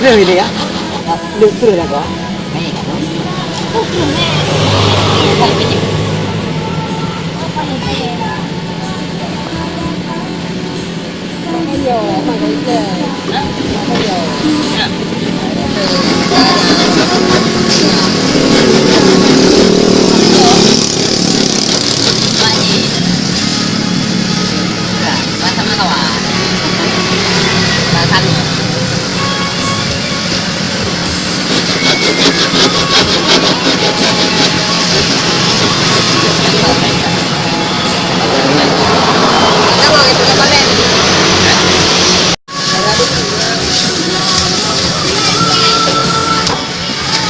Đưa đi á. Đừng đưa ra có. Mấy cái đó. Không có dầu mà cái gì. Không có dầu.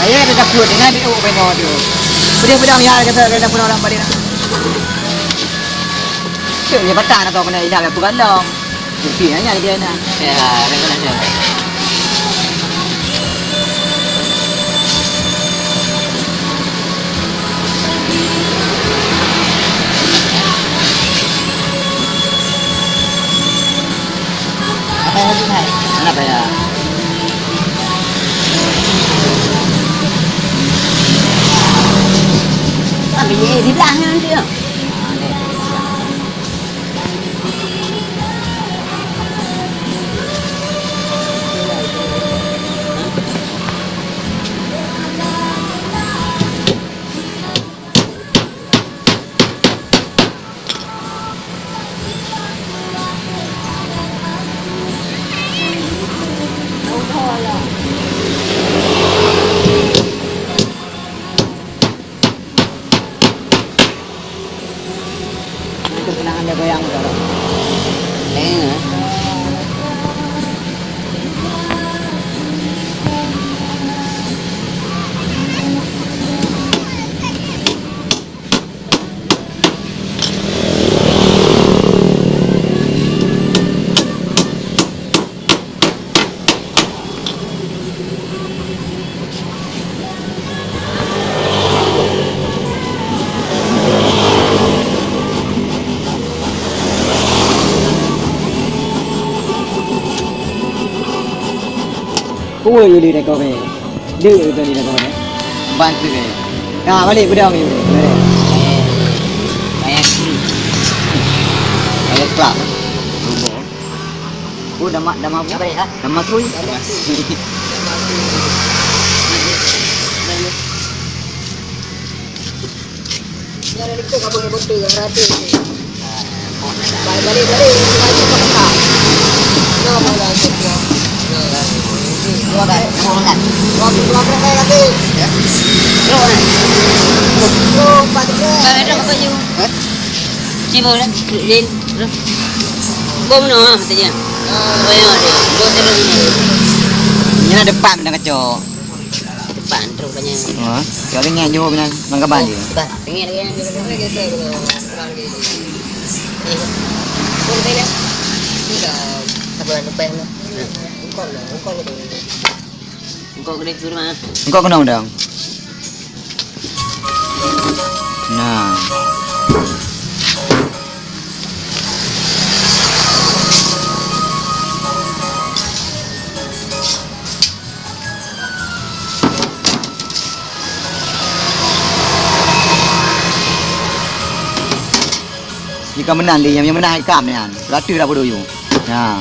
Ayo kita dapur dengan di open audio. Pedang ya kita ada pun orang balik. Ni batang atau kena ida aku gandong. Mesti hanya dia nak. Ya, kena dia. Apa lagi hai? Apa ya? Tapi di belakang dia. Kenangan dia goyang tu. Ui đi này có về đưa từ đi này có đấy ban từ về à balik pedang ni ayah kelab oh dah mak balik lah dah masuk ni ada dekat kabel botol yang rata balik baju pakai no malah semua dua kali, dua kali lagi. Dua pagi. Ada apa you? Cibo lah, lin. Bom no, macamnya. Oh ya, dua terus ini. Ini ada depan dengan kacau. Depan terus banyak. Oh, kalau ingin jauh benar, mangga balik. Betul, ingin lagi. Boleh lah. Tidak, apa depan lah. Engkau kena suruh mana? Engkau kena undang. Nah. Jika menang dia yang menang ikam ni kan. Ratu dah bodoh you. Nah.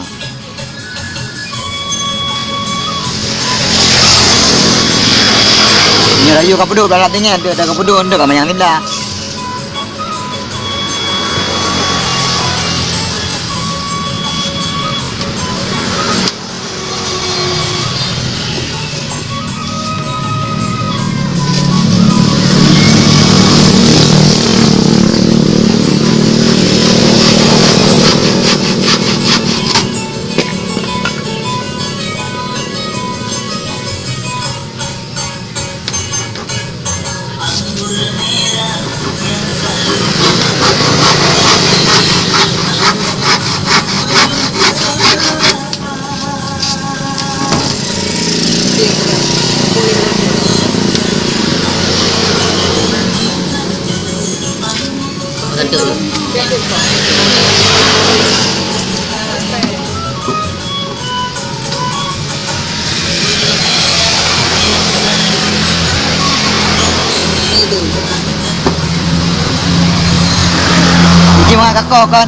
Ni rayu kapeduk belah tinggal dia dah kapeduk ndak mayang indah. Chỉ mga kako kan.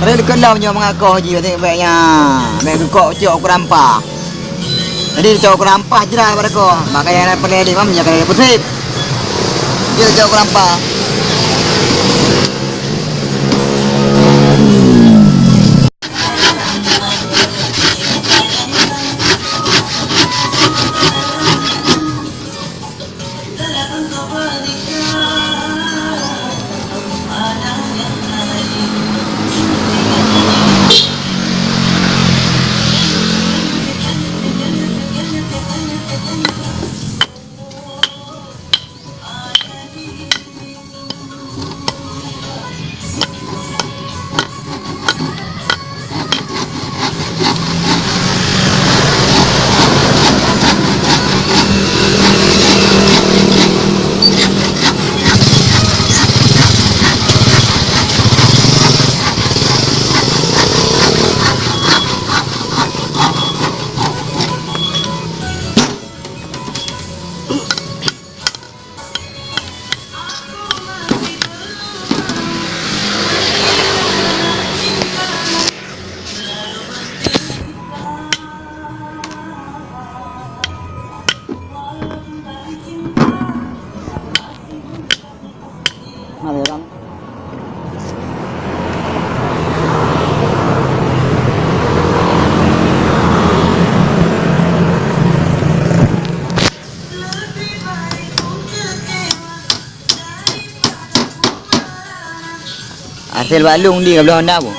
Ada dekat lah punya mga kako je tengok baiknya. Baik kok cok kerampah. Jadi cok kerampah je lah mereka. Makanya nak pergi di mana jangan pusing. Dia cok kerampah. Ada orang. Hasil balung dia belah Honda pun.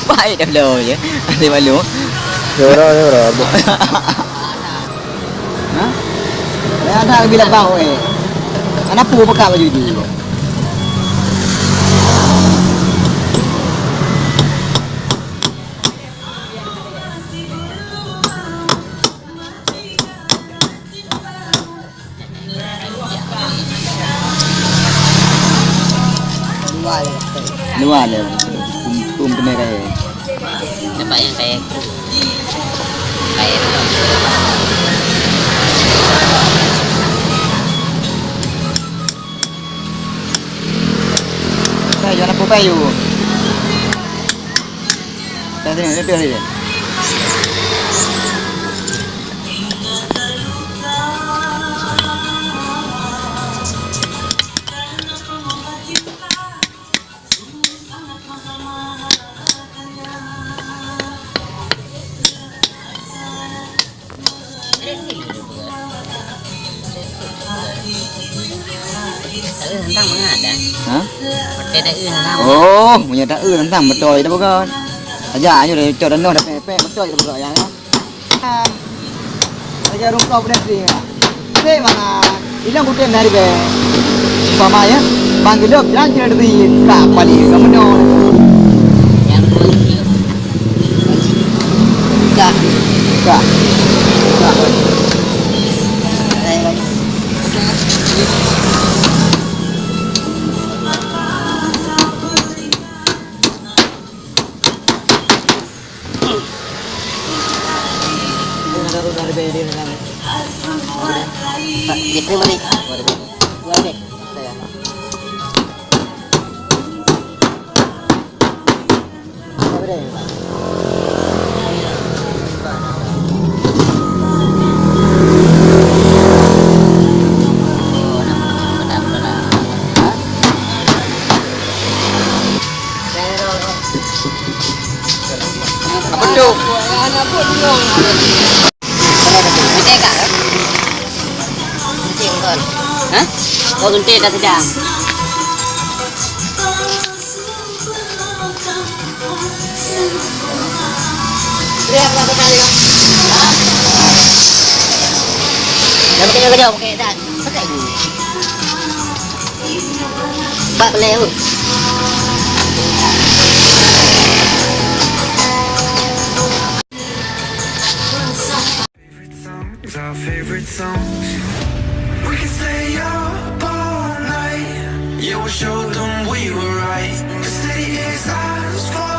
Baik dah belah je. Hasil balung. Jora. Ha? Ada bila bau Anak pu pakai baju tu. Luar le. Tum kaya. Nampak yang kayak Jangan apa payu. Tadi dia. tentang mana ada? Hah? Pertai dah tentang. Oh, punya tak tentang betul dah bukan. Aja ayo dah cok dan noh dah pepek betul dah bukan ya. Aja rungkau pada sini. Saya mana? Hilang bukan dari be. Pama ya. Panggil dok jangan kira di kapal ni kamu noh. Yang boleh. Dah. Dah. Dah. Gitu balik. Balik. Saya. Apa tu? Anak pun dong. Gede kak? Gede kan? Hah? Oh gede dah sedang. Lihat berapa kali kan? Yang penting kerja pakai dan pakai ni. Bak beleu. Our favorite songs. We can stay up all night. Yeah, we'll show them we were right. The city is ours for